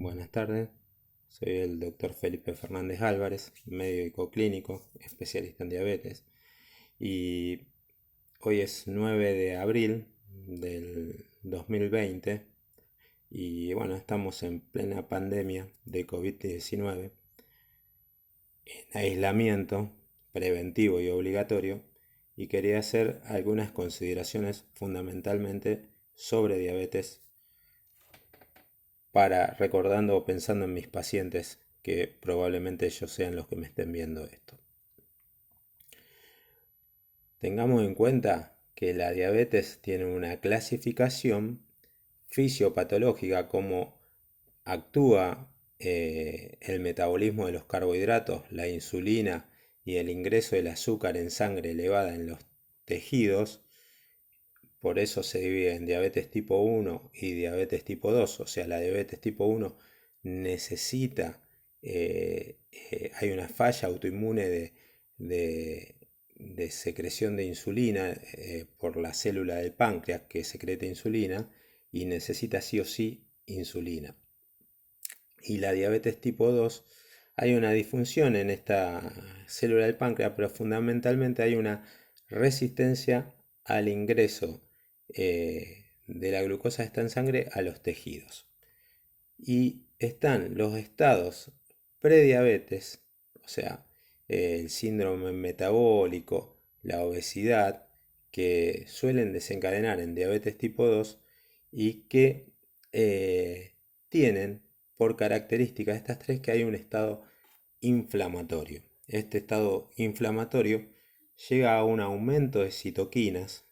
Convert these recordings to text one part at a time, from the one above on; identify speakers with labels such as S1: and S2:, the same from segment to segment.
S1: Buenas tardes, soy el doctor Felipe Fernández Álvarez, médico clínico, especialista en diabetes, y hoy es 9 de abril del 2020 y bueno, estamos en plena pandemia de COVID-19, en aislamiento preventivo y obligatorio, y quería hacer algunas consideraciones fundamentalmente sobre diabetes para recordando o pensando en mis pacientes, que probablemente ellos sean los que me estén viendo esto. Tengamos en cuenta que la diabetes tiene una clasificación fisiopatológica, como actúa el metabolismo de los carbohidratos, la insulina y el ingreso del azúcar en sangre elevada en los tejidos. Por eso se divide en diabetes tipo 1 y diabetes tipo 2. O sea, la diabetes tipo 1 necesita, hay una falla autoinmune de- de secreción de insulina por la célula del páncreas que secreta insulina y necesita sí o sí insulina. Y la diabetes tipo 2, hay una disfunción en esta célula del páncreas, pero fundamentalmente hay una resistencia al ingreso de la glucosa esta en sangre a los tejidos. Y están los estados prediabetes, o sea, el síndrome metabólico, la obesidad, que suelen desencadenar en diabetes tipo 2 y que tienen por característica estas tres que hay un estado inflamatorio. Este estado inflamatorio llega a un aumento de citoquinas,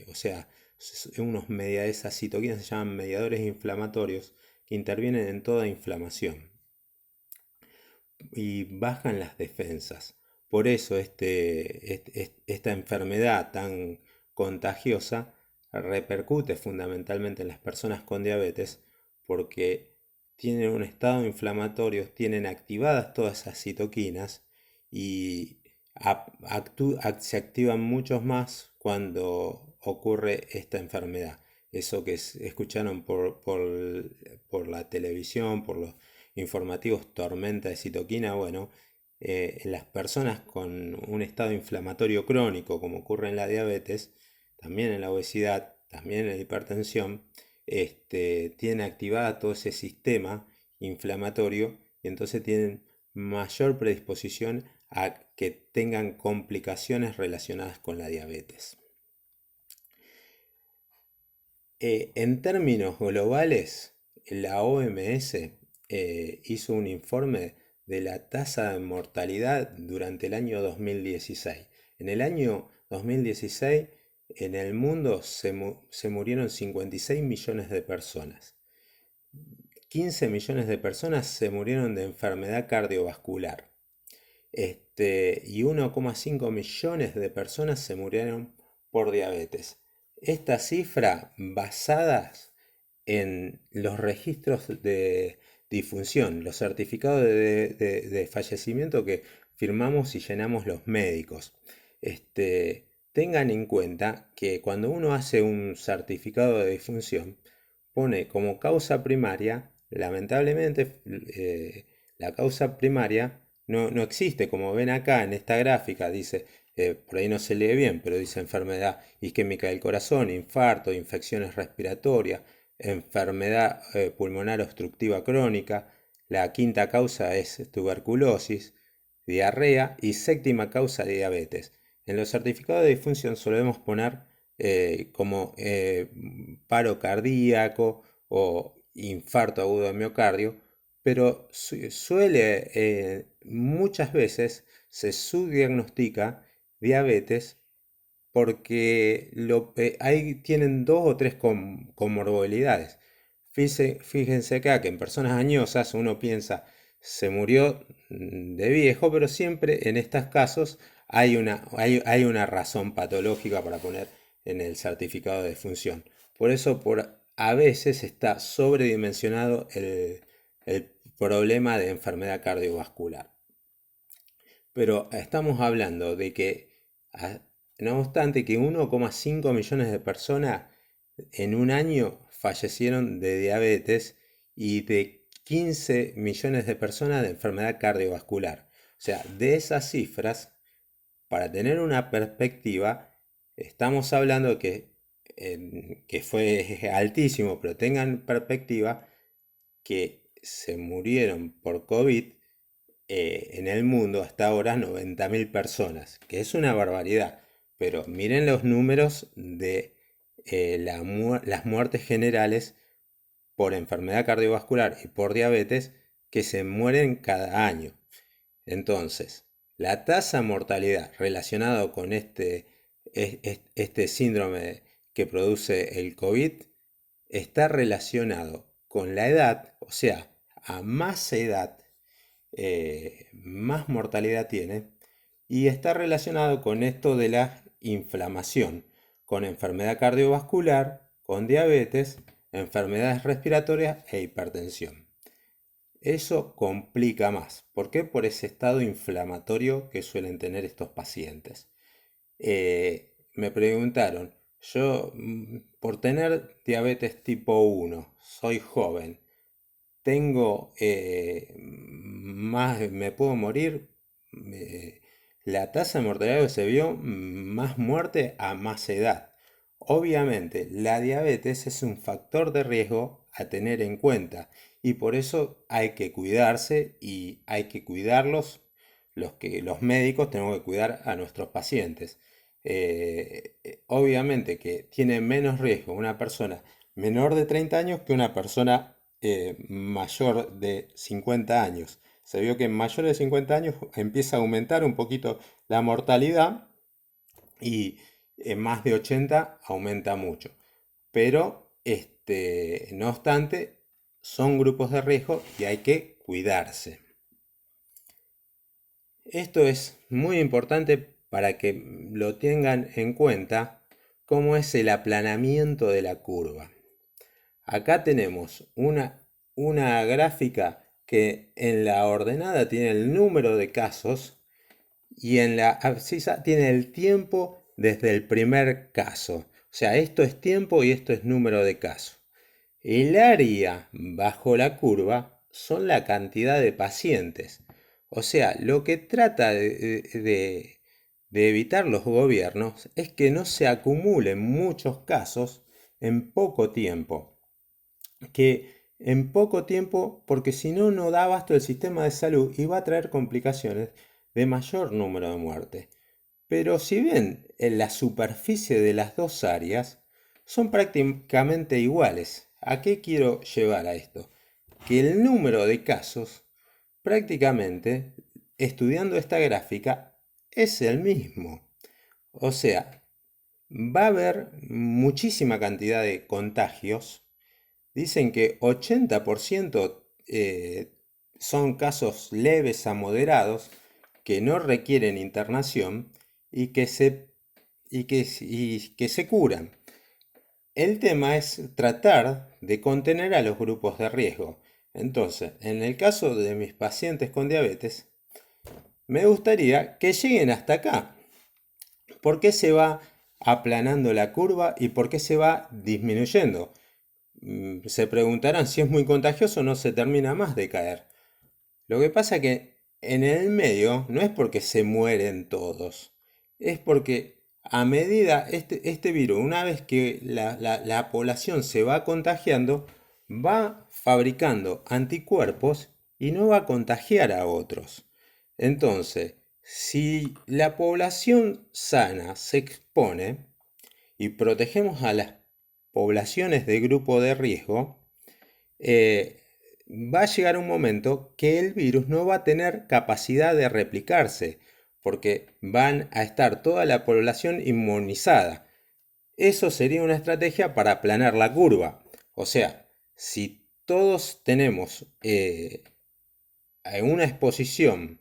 S1: o sea, esas citoquinas se llaman mediadores inflamatorios que intervienen en toda inflamación y bajan las defensas. Por eso esta enfermedad tan contagiosa repercute fundamentalmente en las personas con diabetes, porque tienen un estado inflamatorio, tienen activadas todas esas citoquinas y se activan muchos más cuando ocurre esta enfermedad. Eso que escucharon por la televisión, por los informativos, tormenta de citoquina. Bueno, en las personas con un estado inflamatorio crónico, como ocurre en la diabetes, también en la obesidad, también en la hipertensión, tienen activada todo ese sistema inflamatorio y entonces tienen mayor predisposición a que tengan complicaciones relacionadas con la diabetes. En términos globales, la OMS hizo un informe de la tasa de mortalidad durante el año 2016. En el año 2016, en el mundo se murieron 56 millones de personas. 15 millones de personas se murieron de enfermedad cardiovascular. Y 1,5 millones de personas se murieron por diabetes. Esta cifra basadas en los registros de difunción, los certificados de fallecimiento que firmamos y llenamos los médicos. Tengan en cuenta que cuando uno hace un certificado de difunción, pone como causa primaria, lamentablemente, la causa primaria no existe. Como ven acá en esta gráfica, dice, por ahí no se lee bien, pero dice enfermedad isquémica del corazón, infarto, infecciones respiratorias, enfermedad pulmonar obstructiva crónica. La quinta causa es tuberculosis, diarrea y séptima causa diabetes. En los certificados de difunción solemos poner como paro cardíaco o infarto agudo de miocardio, pero muchas veces se subdiagnostica diabetes porque ahí tienen dos o tres comorbilidades. Fíjense acá que en personas añosas uno piensa se murió de viejo, pero siempre en estos casos hay una razón patológica para poner en el certificado de defunción. Por eso a veces está sobredimensionado el problema de enfermedad cardiovascular. Pero estamos hablando de que, no obstante, que 1,5 millones de personas en un año fallecieron de diabetes y de 15 millones de personas de enfermedad cardiovascular. O sea, de esas cifras, para tener una perspectiva, estamos hablando que fue altísimo, pero tengan perspectiva que se murieron por COVID en el mundo hasta ahora 90.000 personas, que es una barbaridad. Pero miren los números de las muertes generales por enfermedad cardiovascular y por diabetes que se mueren cada año. Entonces, la tasa de mortalidad relacionada con este síndrome que produce el COVID está relacionado con la edad, o sea, a más edad, más mortalidad tiene, y está relacionado con esto de la inflamación, con enfermedad cardiovascular, con diabetes, enfermedades respiratorias e hipertensión. Eso complica más. ¿Por qué? Por ese estado inflamatorio que suelen tener estos pacientes. Me preguntaron, yo por tener diabetes tipo 1, soy joven, tengo más, me puedo morir. La tasa de mortalidad se vio más muerte a más edad. Obviamente, la diabetes es un factor de riesgo a tener en cuenta y por eso hay que cuidarse y hay que cuidarlos. Los médicos tenemos que cuidar a nuestros pacientes. Obviamente que tiene menos riesgo una persona menor de 30 años que una persona mayor de 50 años. Se vio que en mayores de 50 años empieza a aumentar un poquito la mortalidad y en más de 80 aumenta mucho. Pero, no obstante, son grupos de riesgo y hay que cuidarse. Esto es muy importante para que lo tengan en cuenta, cómo es el aplanamiento de la curva. Acá tenemos una gráfica que en la ordenada tiene el número de casos y en la abscisa tiene el tiempo desde el primer caso. O sea, esto es tiempo y esto es número de casos. El área bajo la curva son la cantidad de pacientes. O sea, lo que trata de evitar los gobiernos es que no se acumulen muchos casos en poco tiempo. Porque si no, no da abasto el sistema de salud y va a traer complicaciones de mayor número de muertes. Pero si ven en la superficie de las dos áreas, son prácticamente iguales. ¿A qué quiero llevar a esto? Que el número de casos, prácticamente, estudiando esta gráfica, es el mismo. O sea, va a haber muchísima cantidad de contagios. Dicen que 80% son casos leves a moderados que no requieren internación y que se curan. El tema es tratar de contener a los grupos de riesgo. Entonces, en el caso de mis pacientes con diabetes, me gustaría que lleguen hasta acá. ¿Por qué se va aplanando la curva y por qué se va disminuyendo? Se preguntarán si es muy contagioso, no se termina más de caer. Lo que pasa que en el medio no es porque se mueren todos, es porque a medida este virus, una vez que la población se va contagiando, va fabricando anticuerpos y no va a contagiar a otros. Entonces, si la población sana se expone y protegemos a las poblaciones de grupo de riesgo, va a llegar un momento que el virus no va a tener capacidad de replicarse, porque van a estar toda la población inmunizada. Eso sería una estrategia para aplanar la curva. O sea, si todos tenemos una exposición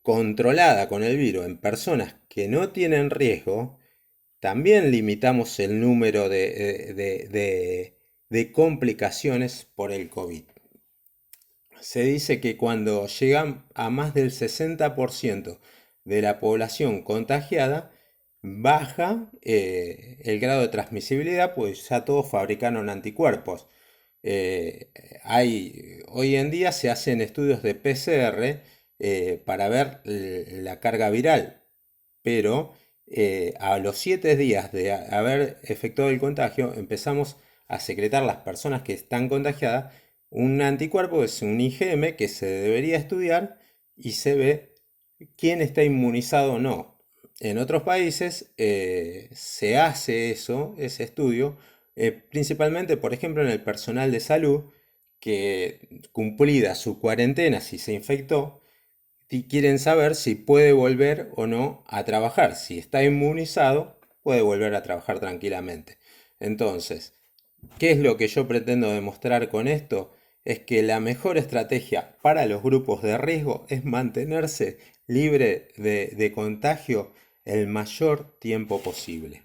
S1: controlada con el virus en personas que no tienen riesgo, también limitamos el número de complicaciones por el COVID. Se dice que cuando llegan a más del 60% de la población contagiada, baja el grado de transmisibilidad, pues ya todos fabricaron anticuerpos. Eh, Hoy en día se hacen estudios de PCR para ver la carga viral, pero a los 7 días de haber efectuado el contagio empezamos a secretar las personas que están contagiadas un anticuerpo, es un IgM que se debería estudiar y se ve quién está inmunizado o no. En otros países se hace eso, ese estudio, principalmente, por ejemplo, en el personal de salud, que cumplida su cuarentena, si se infectó, quieren saber si puede volver o no a trabajar. Si está inmunizado, puede volver a trabajar tranquilamente. Entonces, ¿qué es lo que yo pretendo demostrar con esto? Es que la mejor estrategia para los grupos de riesgo es mantenerse libre de contagio el mayor tiempo posible.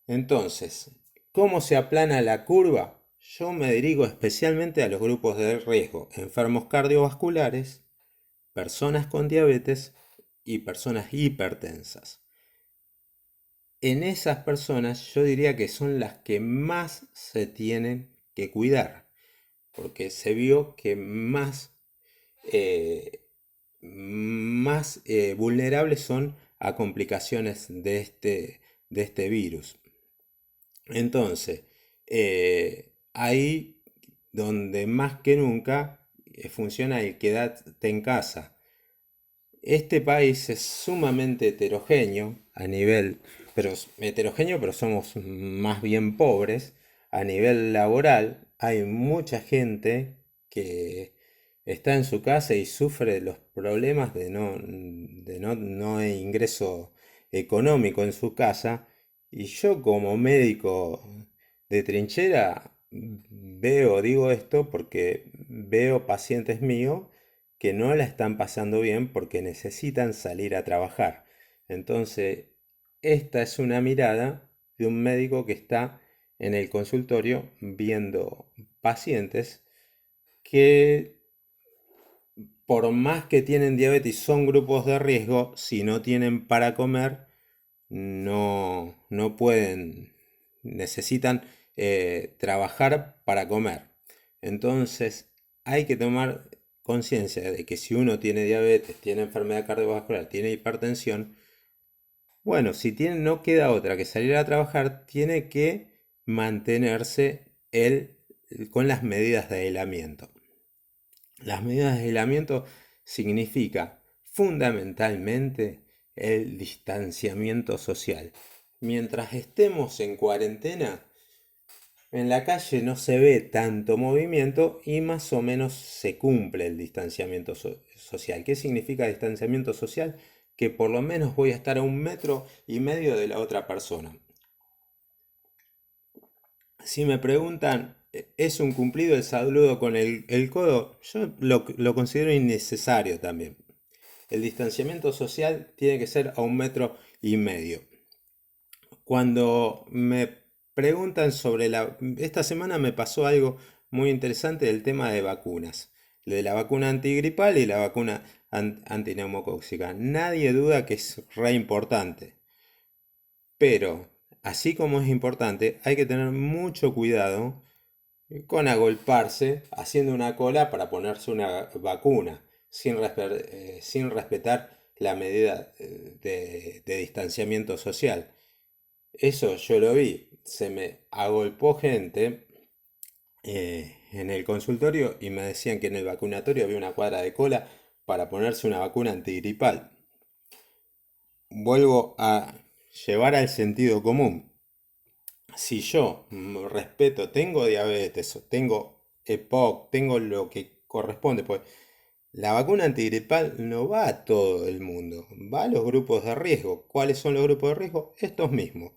S1: Entonces, ¿cómo se aplana la curva? Yo me dirijo especialmente a los grupos de riesgo, enfermos cardiovasculares, personas con diabetes y personas hipertensas. En esas personas yo diría que son las que más se tienen que cuidar, porque se vio que eh, más vulnerables son a complicaciones de este virus. Entonces, ahí donde más que nunca funciona el quédate en casa. Este país es sumamente heterogéneo a nivel, pero heterogéneo, pero somos más bien pobres. A nivel laboral hay mucha gente que está en su casa y sufre los problemas de no hay ingreso económico en su casa. Y yo como médico de trinchera digo esto porque veo pacientes míos que no la están pasando bien porque necesitan salir a trabajar. Entonces, esta es una mirada de un médico que está en el consultorio viendo pacientes que por más que tienen diabetes son grupos de riesgo, si no tienen para comer, no pueden, necesitan trabajar para comer. Entonces hay que tomar conciencia de que si uno tiene diabetes, tiene enfermedad cardiovascular, tiene hipertensión, bueno, si tiene, no queda otra que salir a trabajar, tiene que mantenerse con las medidas de aislamiento. Las medidas de aislamiento significa fundamentalmente el distanciamiento social. Mientras estemos en cuarentena, en la calle no se ve tanto movimiento y más o menos se cumple el distanciamiento social. ¿Qué significa distanciamiento social? Que por lo menos voy a estar a 1,5 metros de la otra persona. Si me preguntan, ¿es un cumplido el saludo con el codo? Yo lo considero innecesario también. El distanciamiento social tiene que ser a 1,5 metros. Cuando me preguntan sobre la... Esta semana me pasó algo muy interesante del tema de vacunas. De la vacuna antigripal y la vacuna antineumocóxica. Nadie duda que es re importante. Pero, así como es importante, hay que tener mucho cuidado con agolparse haciendo una cola para ponerse una vacuna, sin respetar la medida de distanciamiento social. Eso yo lo vi, se me agolpó gente en el consultorio y me decían que en el vacunatorio había una cuadra de cola para ponerse una vacuna antigripal. Vuelvo a llevar al sentido común. Si yo respeto, tengo diabetes, o tengo EPOC, tengo lo que corresponde, pues la vacuna antigripal no va a todo el mundo, va a los grupos de riesgo. ¿Cuáles son los grupos de riesgo? Estos mismos.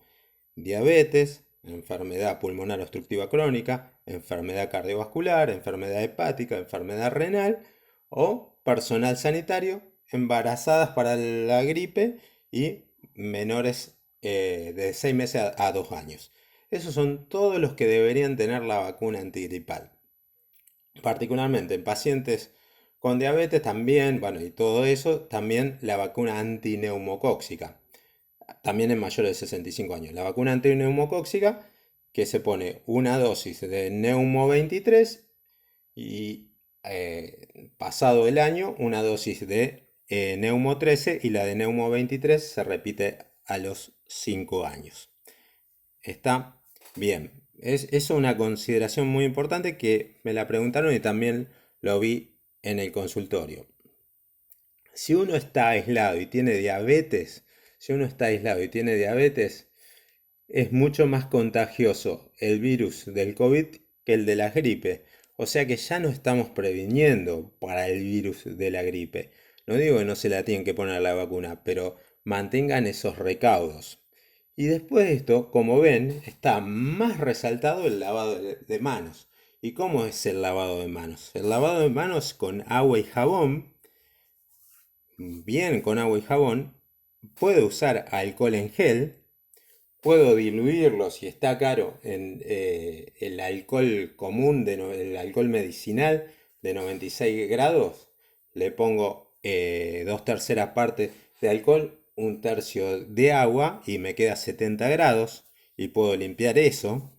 S1: Diabetes, enfermedad pulmonar obstructiva crónica, enfermedad cardiovascular, enfermedad hepática, enfermedad renal o personal sanitario, embarazadas para la gripe y menores de 6 meses a 2 años. Esos son todos los que deberían tener la vacuna antigripal. Particularmente en pacientes con diabetes también, bueno, y todo eso, también la vacuna antineumocóxica también en mayores de 65 años. La vacuna antineumocóxica que se pone una dosis de Neumo 23 y pasado el año una dosis de Neumo 13 y la de Neumo 23 se repite a los 5 años. Está bien. Es una consideración muy importante que me la preguntaron y también lo vi en el consultorio. Si uno está aislado y tiene diabetes, si uno está aislado y tiene diabetes, es mucho más contagioso el virus del COVID que el de la gripe. O sea que ya no estamos previniendo para el virus de la gripe. No digo que no se la tienen que poner la vacuna, pero mantengan esos recaudos. Y después de esto, como ven, está más resaltado el lavado de manos. ¿Y cómo es el lavado de manos? El lavado de manos con agua y jabón, bien con agua y jabón, puede usar alcohol en gel, puedo diluirlo si está caro en el alcohol común, el alcohol medicinal de 96 grados. Le pongo 2/3 partes de alcohol, 1/3 de agua y me queda 70 grados y puedo limpiar eso.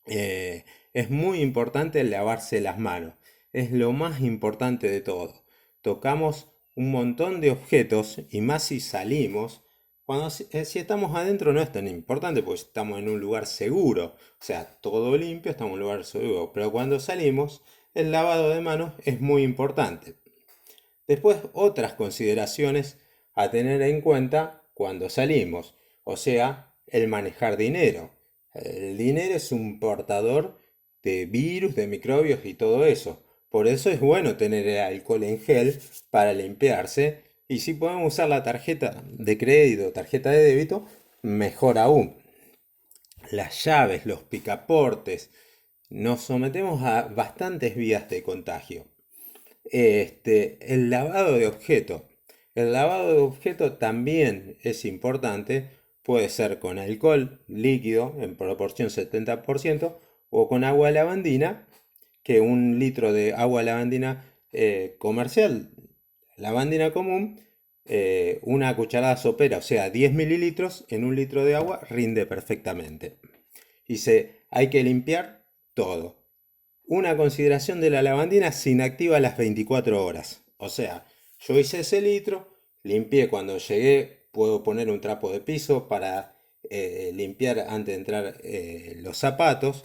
S1: Es muy importante lavarse las manos. Es lo más importante de todo. Tocamos un montón de objetos y más si salimos. Si estamos adentro no es tan importante porque estamos en un lugar seguro. O sea, todo limpio, estamos en un lugar seguro. Pero cuando salimos, el lavado de manos es muy importante. Después, otras consideraciones a tener en cuenta cuando salimos. O sea, el manejar dinero. El dinero es un portador de virus, de microbios y todo eso. Por eso es bueno tener el alcohol en gel para limpiarse. Y si podemos usar la tarjeta de crédito, tarjeta de débito, mejor aún. Las llaves, los picaportes, nos sometemos a bastantes vías de contagio. El lavado de objeto. El lavado de objeto también es importante. Puede ser con alcohol líquido en proporción 70% o con agua lavandina, que 1 litro de agua lavandina comercial, lavandina común, una cucharada sopera, o sea, 10 mililitros en 1 litro de agua rinde perfectamente. Hay que limpiar todo. Una consideración de la lavandina se inactiva a las 24 horas. O sea, yo hice ese litro, limpié cuando llegué, puedo poner un trapo de piso para limpiar antes de entrar los zapatos.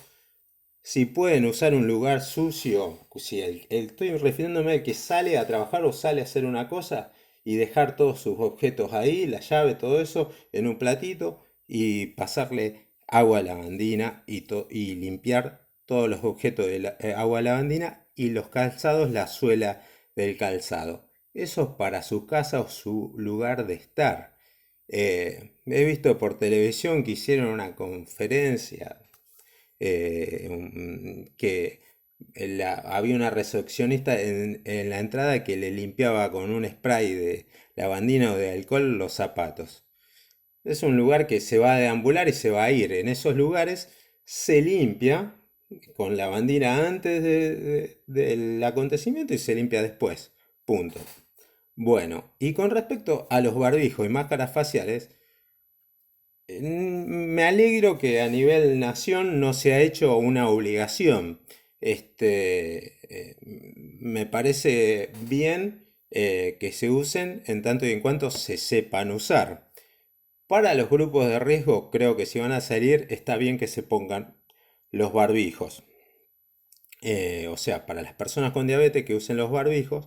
S1: Si pueden usar un lugar sucio, si estoy refiriéndome al que sale a trabajar o sale a hacer una cosa y dejar todos sus objetos ahí, la llave, todo eso, en un platito y pasarle agua lavandina y limpiar todos los objetos de agua lavandina y los calzados, la suela del calzado. Eso es para su casa o su lugar de estar. He visto por televisión que hicieron una conferencia que había una recepcionista en la entrada que le limpiaba con un spray de lavandina o de alcohol los zapatos. Es un lugar que se va a deambular y se va a ir. En esos lugares se limpia con lavandina antes del acontecimiento y se limpia después. Punto. Bueno, y con respecto a los barbijos y máscaras faciales, me alegro que a nivel nación no se ha hecho una obligación. Me parece bien que se usen en tanto y en cuanto se sepan usar. Para los grupos de riesgo, creo que si van a salir, está bien que se pongan los barbijos. O sea, para las personas con diabetes que usen los barbijos,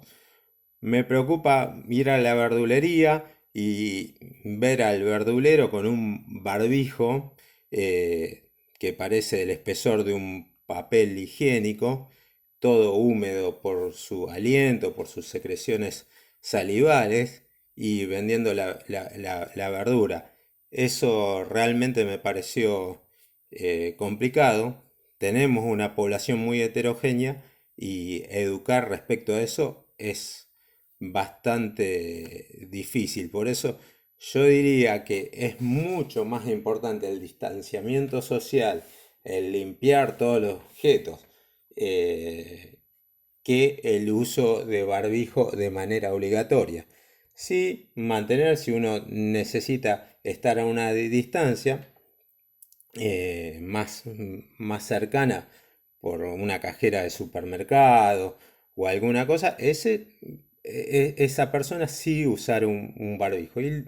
S1: me preocupa ir a la verdulería y ver al verdulero con un barbijo que parece el espesor de un papel higiénico, todo húmedo por su aliento, por sus secreciones salivales y vendiendo la verdura. Eso realmente me pareció complicado. Tenemos una población muy heterogénea y educar respecto a eso es bastante difícil. Por eso yo diría que es mucho más importante el distanciamiento social, el limpiar todos los objetos, eh, que el uso de barbijo de manera obligatoria. Sí, mantener si uno necesita estar a una distancia, más cercana por una cajera de supermercado o alguna cosa, esa persona sí usar un barbijo. Y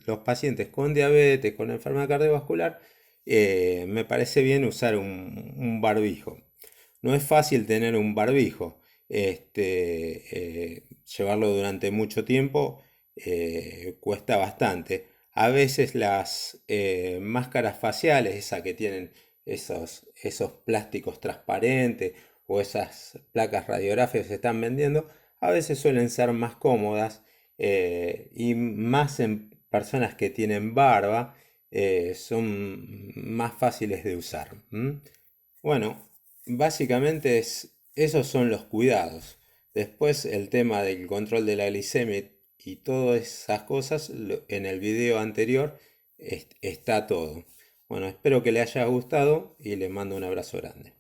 S1: los pacientes con diabetes, con enfermedad cardiovascular, me parece bien usar un barbijo. No es fácil tener un barbijo. Llevarlo durante mucho tiempo cuesta bastante. A veces las máscaras faciales, esas que tienen esos plásticos transparentes o esas placas radiográficas que se están vendiendo, a veces suelen ser más cómodas y más en personas que tienen barba, son más fáciles de usar. Bueno, básicamente esos son los cuidados. Después el tema del control de la glicemia y todas esas cosas, en el video anterior está todo. Bueno, espero que le haya gustado y le mando un abrazo grande.